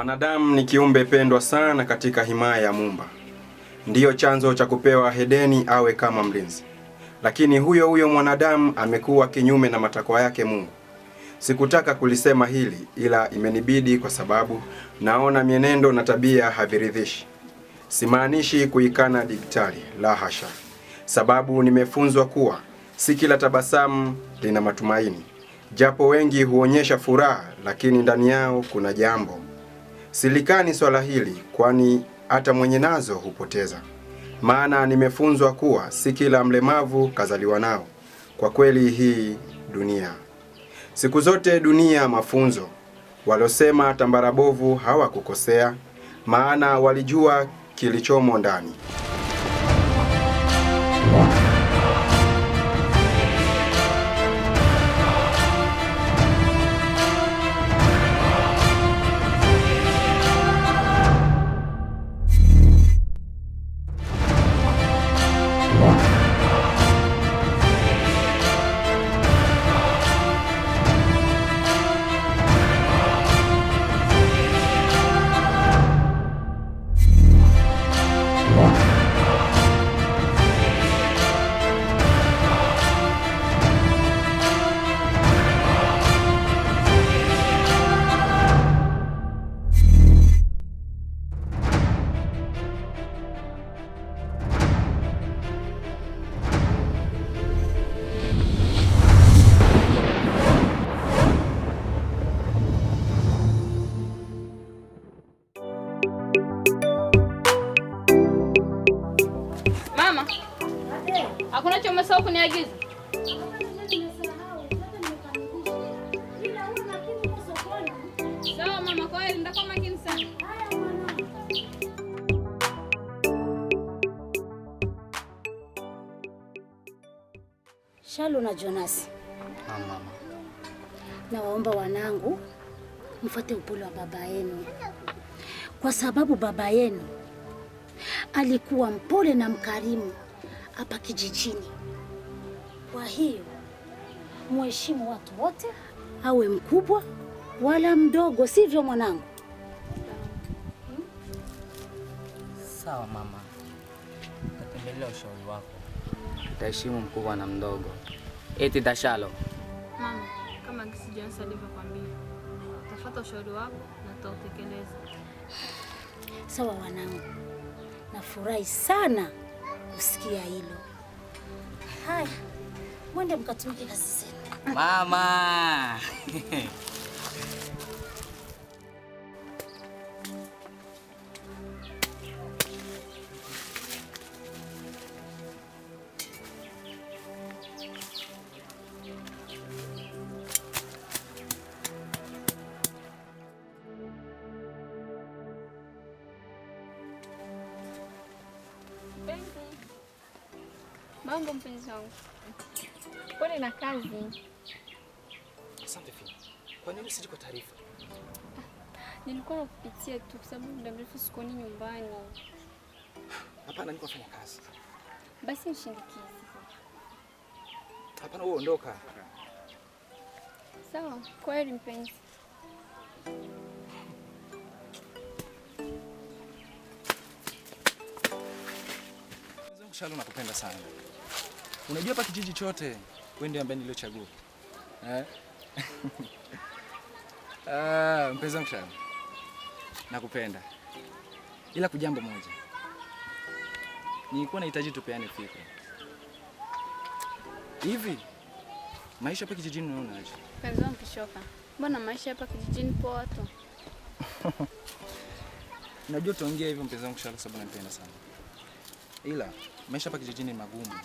Mwanadamu ni kiumbe pendwa sana katika himaya ya Muumba. Ndiyo chanzo cha kupewa Edeni awe kama mlinzi. Lakini huyo mwanadamu amekuwa kinyume na matakwa yake Mungu. Sikutaka kulisema hili ila imenibidi kwa sababu naona mienendo na tabia haviridhishi. Simaanishi kuikana digitali, la hasha. Sababu nimefunzwa kuwa si kila tabasamu lina matumaini. Japo wengi huonyesha furaha lakini ndani yao kuna jambo. Silikani swala hili kwani hata mwenye nazo hupoteza. Maana nimefunzwa kuwa si kila mlemavu kazaliwa nao. Kwa kweli hii dunia. Siku zote dunia mafunzo. Walosema tambara bovu hawakukosea, maana walijua kilichomo ndani. Hakuna cha umesahau kuniagiza? Sawa mama, kwa hiyo ndakuwa makini sana. Shalo na Jonas. Mama. Nawaomba wanangu mfuate upole wa baba yenu. Kwa sababu baba yenu alikuwa mpole na mkarimu hapa kijijini. Kwa hiyo mheshimu watu wote, awe mkubwa wala mdogo, sivyo mwanangu? Sawa mama. Napendelea ushauri wako. Nitaheshimu mkubwa na mdogo. Eti Dashalo. Mama, kama kisi Jonas alivyokuambia, tafuta ushauri wako na tutautekeleza. Sawa wanangu. Nafurahi sana kusikia hilo. Haya, mwende mkatumike kazi zenu. Mama! Mambo mpenzi wangu. Pole na kazi. Asante Fina. Kwa nini usije kwa taarifa? Nilikuwa nakupitia tu kwa sababu muda mrefu sikoni nyumbani. Hapana, niko nafanya kazi. Basi nishindikize. Hapana, wewe ondoka. Sawa, kwaheri mpenzi. Shalo, nakupenda sana. Unajua hapa kijiji chote wewe ndiye ambaye niliochagua. Mpenzi wangu Shalo. Nakupenda. Ila kujambo moja. Nilikuwa nahitaji tupeane fikra. Hivi maisha hapa kijijini unaona aje? Mpenzi wangu kishoka. Mbona maisha hapa kijijini poa tu? Najua tuongea hivyo mpenzi wangu Shalo sababu napenda sana. Ila maisha hapa kijijini ni magumu.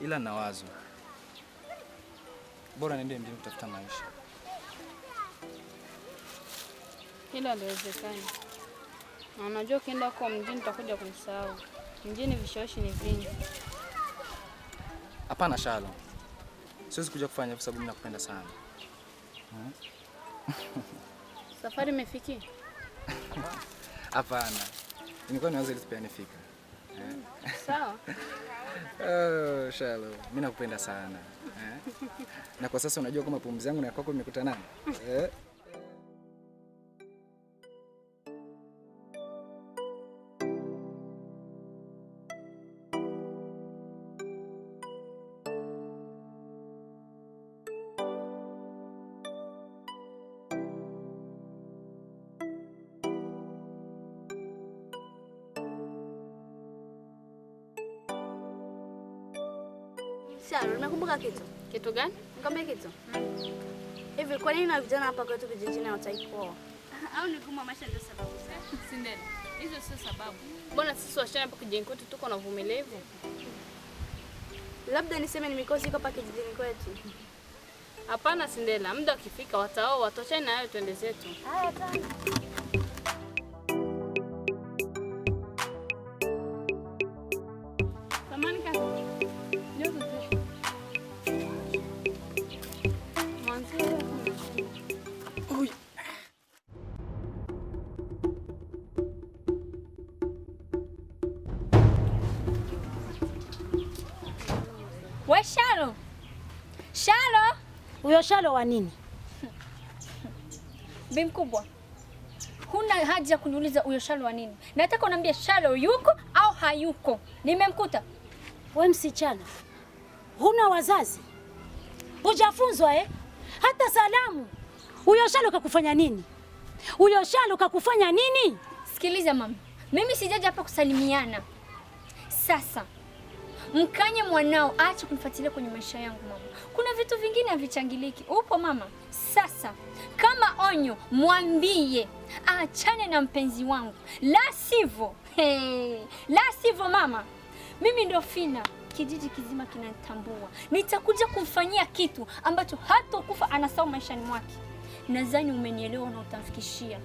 Ila na wazo. Bora niende mjini kutafuta maisha. Hilo haliwezekani. Na unajua ukienda kwa mjini utakuja kunisahau. Mjini vishawishi ni vingi. Hapana Shalo. Siwezi kuja kufanya kwa sababu mimi nakupenda sana. Safari imefikia? Hapana. Nilikuwa nianze ili tupeane fikra. Sawa. Shalo, mimi nakupenda sana. Na kwa sasa unajua kama pumzi yangu na kwako imekutanana. Sharo, unakumbuka kitu? Kitu gani? Nikwambie kitu. Hivi kwa nini na vijana hapa kwetu kijijini hawataki kuoa? Au ni gumu maisha ndio sababu zake? Sindela, hizo sio sababu. Mbona sisi wasichana hapa kijijini kwetu tuko na uvumilivu? Labda niseme ni mikosi iko hapa kijijini kwetu. Hapana Sindela, muda ukifika wataoa, watochane nayo twende zetu. Haya sana. Samani kaka. Ndio tupe. Mwanzo. Oi. We Shalo. Shalo. Huyo Shalo wa nini? Bi mkubwa. Huna haja ya kuniuliza huyo Shalo wa nini. Nataka uniambie Shalo yuko au hayuko. Nimemkuta. We msichana, huna wazazi? Hujafunzwa hata salamu? Huyo Shalo kakufanya nini? Huyo Shalo kakufanya nini? Sikiliza mama. Mimi sijaja hapa kusalimiana. Sasa mkanye mwanao aache kunifuatilia kwenye maisha yangu mama. Kuna vitu vingine havichangiliki. Upo mama? Sasa kama onyo mwambie aachane na mpenzi wangu. La sivyo. La sivyo mama. Mimi ndo Fina. Kijiji kizima kinanitambua. Nitakuja kumfanyia kitu ambacho hata kufa anasahau maishani mwake. Nadhani umenielewa na utamfikishia.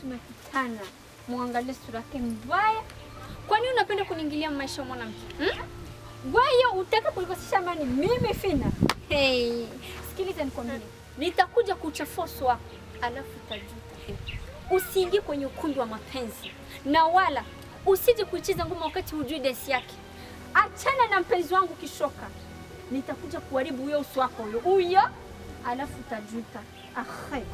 Tumekutana. Muangalie sura yake mbaya. Kwa nini unapenda kuniingilia maisha ya mwanamke? Wewe utaka kulikosesha amani mimi Fina. Hey, sikiliza nikwambie. Nitakuja kuchafua uso wako, alafu utajuta. Usiingie kwenye ukumbi wa mapenzi. Na wala usije kucheza ngoma wakati hujui desi yake. Achana na mpenzi wangu kishoka. Nitakuja kuharibu huyo uso wako huyo, alafu utajuta. Ahe.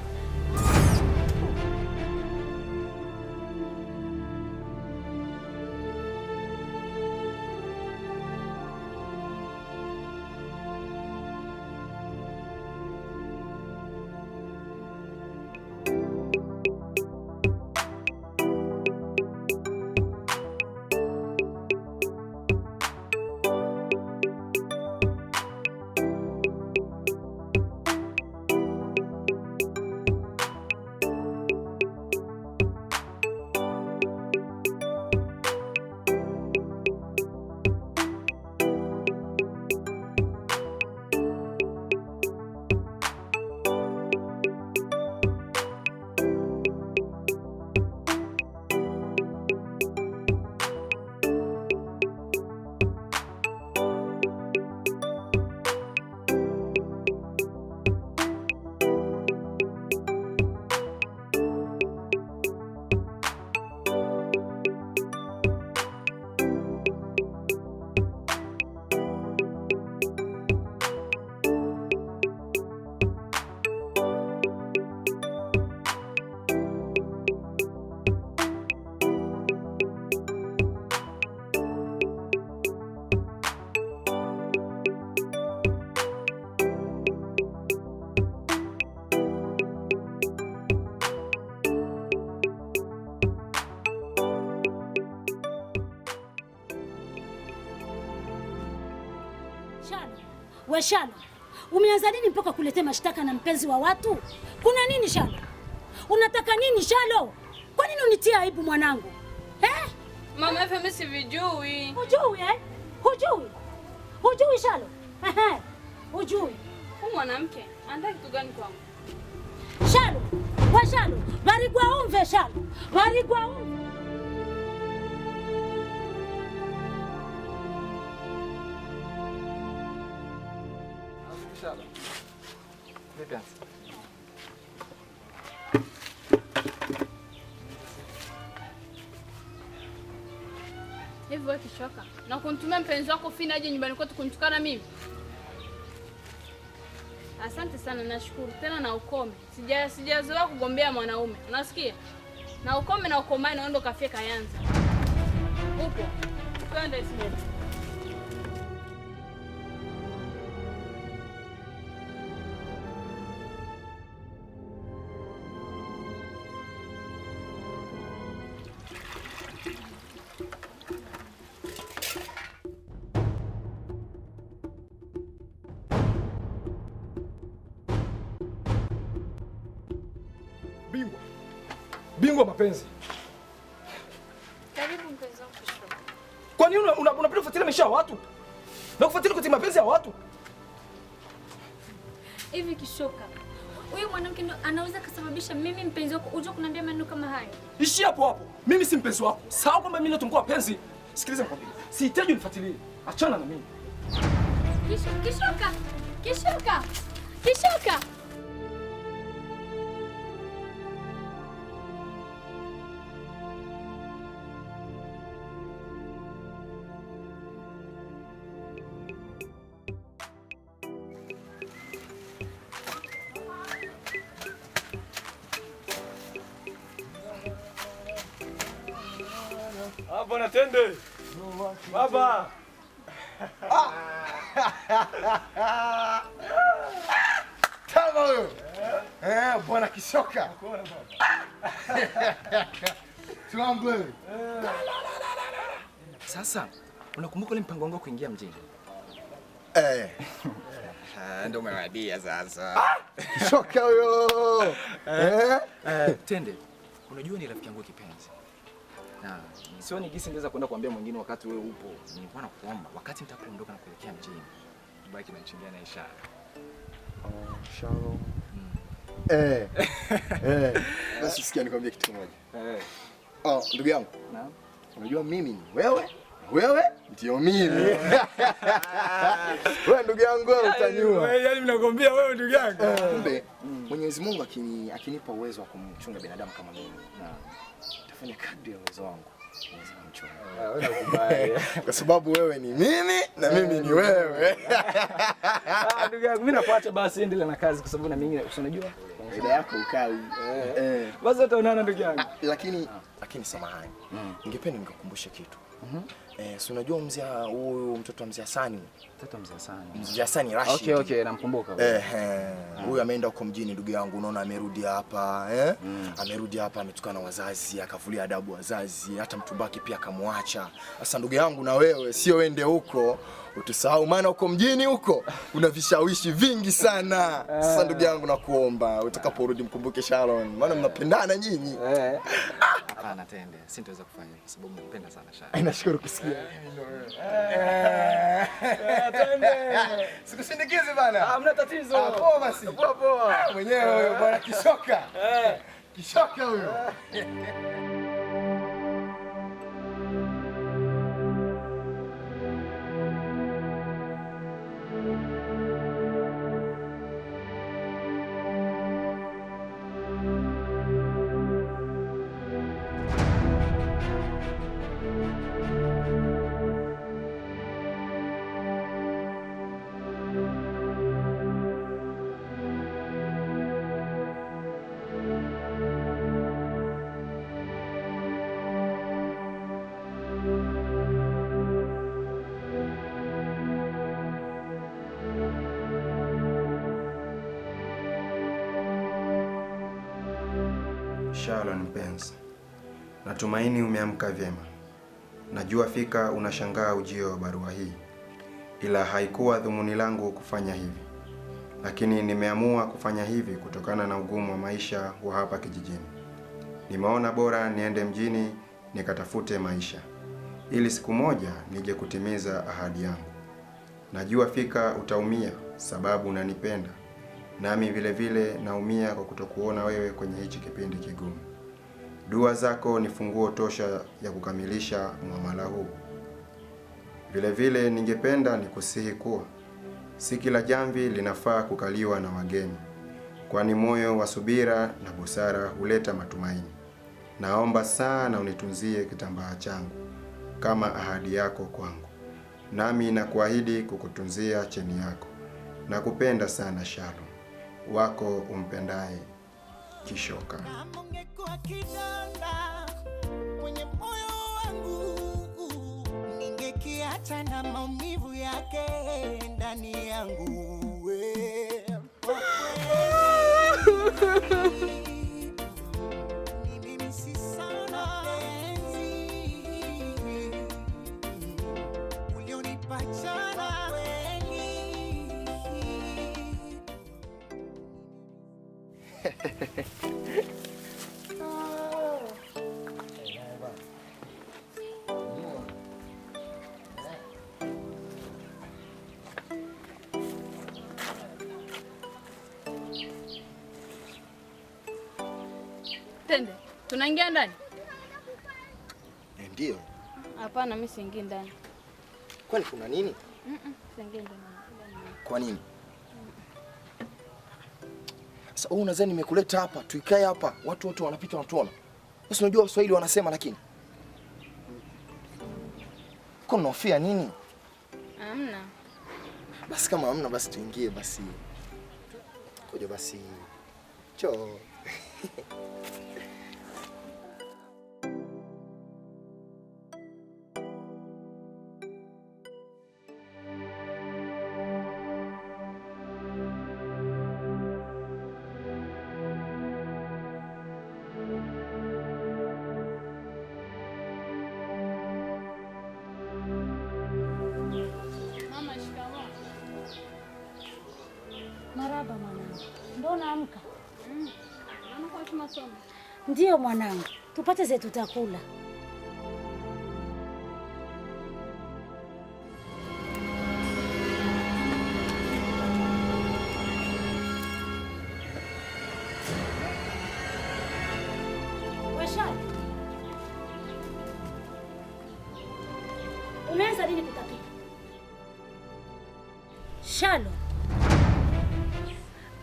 We Shalo, umeanza nini mpaka kuletea mashtaka na mpenzi wa watu? Kuna nini Shalo? Unataka nini Shalo? Kwa nini unitia aibu mwanangu? Mama hivi mimi sivijui. Hujui Hujui? Hujui Shalo? Hujui. Huyu mwanamke anataka kitu gani kwangu? Shalo, we Shalo, bari kwa umve Shalo. Bari kwa umve. Shaba. Vipi? Hivi wewe kishoka na kunitumia mpenzi wako Fina aje nyumbani kwetu kunitukana mimi? Asante sana, nashukuru. Tena na ukome. Sijazoea kugombea mwanaume. Unasikia? Na ukome na ukomae naenda kafie Kayanza. Upo. Twende sisi. Bingwa mapenzi. Karibu mpenzi wangu Kishoka. Kwa nini unapenda kufuatilia maisha ya watu? Na kufuatilia kwa mapenzi ya watu? Hivi Kishoka, huyu mwanamke ndo anaweza kusababisha mimi mpenzi wako uje kuniambia maneno kama haya? Ishi hapo hapo. Mimi si mpenzi wako. Sawa kwamba mimi ndo tumkuwa wapenzi. Sikiliza nikwambie. Sihitaji unifuatilie. Achana na mimi. Kishoka. Kishoka. Kishoka. Bwana Tende. Baba. Kama huyo. Bwana Kishoka. Tuambie. Sasa, unakumbuka ile mpango wangu kuingia mjini? Ndio umewadia sasa. Kishoka huyo. Tende, unajua ni rafiki yangu kipenzi. Na sioni jinsi ningeweza kwenda kuambia mwingine wakati wewe upo. Nilikuwa nakuomba wakati nitapoondoka na kuelekea mjini, baki na chingia na ishara. Shalom. Basi sikia nikwambie kitu kimoja. Ndugu yangu. Naam. Unajua mimi ni wewe ndio mimi. Wewe ndugu yangu wewe utaniua. Yaani mnakwambia wewe ndugu yangu. Kumbe Mwenyezi Mungu akinipa uwezo wa kumchunga binadamu kama mimi. Nitafanya kadri ya uwezo wangu. Wewe nakubali. Kwa sababu wewe ni mimi na mimi ni wewe. Ndugu yangu mimi nakuacha basi endelea na kazi kwa sababu na mimi unajua faida yako ukawi. Basi utaonana ndugu yangu. Lakini samahani. Ningependa nikukumbushe kitu. Si unajua huyu mtoto wa mzee Hasani? Mtoto wa mzee Hasani. Mzee Hasani Rashid. Okay, namkumbuka. Huyu ameenda huko mjini ndugu yangu, unaona amerudi hapa, amerudi hapa ametukana wazazi, akavulia adabu wazazi, hata mtumbaki pia akamwacha. Sasa ndugu yangu na wewe sio wende huko, utusahau maana huko mjini huko kuna vishawishi vingi sana. Sasa ndugu yangu nakuomba utakaporudi mkumbuke Sharon, maana mnapendana nyinyi. Hapana Tende, sitaweza kufanya kwa sababu nakupenda sana Sharon. Nashukuru kusikia. Tende. Sikusindikize bana. Hamna tatizo. Poa basi. Poa. Mwenyewe huyo bwana Kishoka. Kishoka huyo. Sharon mpenzi, natumaini umeamka vyema. Najua fika unashangaa ujio wa barua hii, ila haikuwa dhumuni langu kufanya hivi. Lakini nimeamua kufanya hivi kutokana na ugumu wa maisha wa hapa kijijini. Nimeona bora niende mjini nikatafute maisha, ili siku moja nije kutimiza ahadi yangu. Najua fika utaumia sababu unanipenda. Nami vile vile naumia kwa kutokuona wewe kwenye hichi kipindi kigumu. Dua zako ni funguo tosha ya kukamilisha muamala huu. Vile vile ningependa nikusihi kuwa Si kila jamvi linafaa kukaliwa na wageni, kwani moyo wa subira na busara huleta matumaini. Naomba sana unitunzie kitambaa changu kama ahadi yako kwangu, nami nakuahidi kukutunzia cheni yako. Nakupenda sana Shalo, wako umpendaye Kishoka. Ungekuwa kidonda kwenye moyo wangu, ningekiacha na maumivu yake ndani yangu. Mimi si sana penzi ulionipa jana kweli. Tende, tunaingia ndani? Ndio. Hapana, mimi siingii ndani. Kwani kuna nini? Siingii ndani. Kwa nini? Sasa wewe unadhani nimekuleta hapa, tuikae hapa, watu wote wanapita wanatuona. Sasa unajua Waswahili wanasema lakini. Kwa unahofia nini? Hamna. Basi kama hamna basi tuingie basi. Koja basi. Choo. Mama, shikamoo. Maraba mwanangu. Ndio naamka? Naamka kwa masomo. Ndio mwanangu. Tupate zetu tutakula. Washali. Umeanza lini kutapika? Shalo.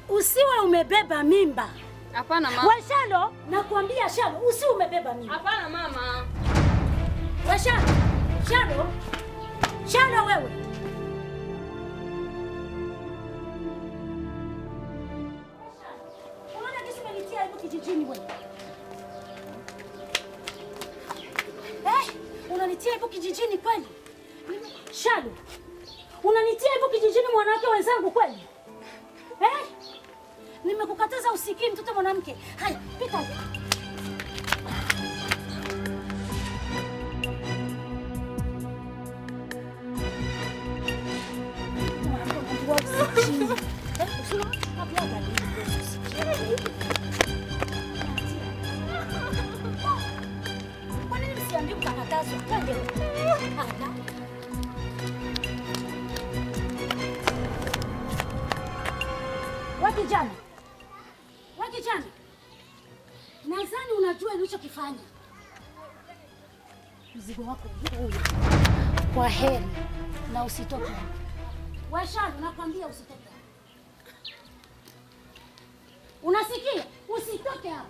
Usiwe umebeba mimba. Hapana mama. Wewe Shalo, nakwambia Shalo, usiwe umebeba mimba. Hapana mama. Wewe Shalo. Shalo. Shalo wewe. Unaona kesi umenitia hapo kijijini wewe. Unanitia hapo kijijini kweli? Shalo. Unanitia hapo kijijini mwanawake wenzangu kweli? Nimekukataza usikii mtoto mwanamke. Haya, pita. Kwa nini msiambie kukatazwa? Twende. Wakijana. Wakijana. Nadhani unajua ulichokifanya. Mzigo wako huu. Kwa heri na usitoke. Washalo, nakwambia usitoke. Unasikia? Usitoke hapa.